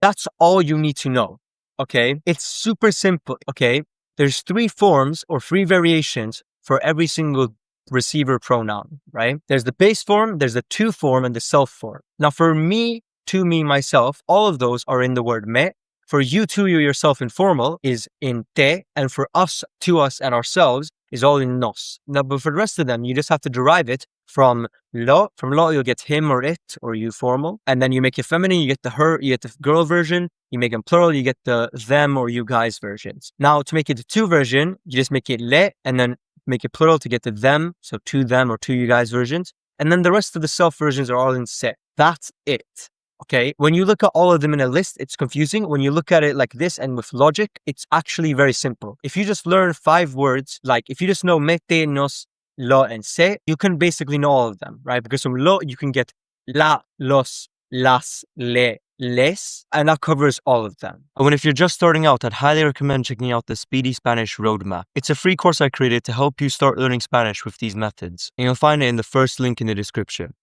That's all you need to know. Okay. It's super simple. Okay. There's 3 forms or 3 variations for every single receiver pronoun, right? There's the base form, there's the to form, and the self form. Now, for me, to me, myself, all of those are in the word me. For you, to you, yourself, informal is in te, and for us, to us, and ourselves is all in nos. Now, but for the rest of them, you just have to derive it from lo. From lo, you'll get him or it or you formal, and then you make it feminine, you get the her, you get the girl version. You make them plural, you get the them or you guys versions. Now, to make it the to version, you just make it le, and then make it plural to get the them, so to them or to you guys versions. And then the rest of the self versions are all in se. That's it. Okay, when you look at all of them in a list, it's confusing. When you look at it like this and with logic, it's actually very simple. If you just learn 5 words, like if you just know mete, nos, lo, and se, you can basically know all of them, right? Because from lo, you can get la, los, las, le, les, and that covers all of them. And if you're just starting out, I'd highly recommend checking out the Speedy Spanish Roadmap. It's a free course I created to help you start learning Spanish with these methods, and you'll find it in the first link in the description.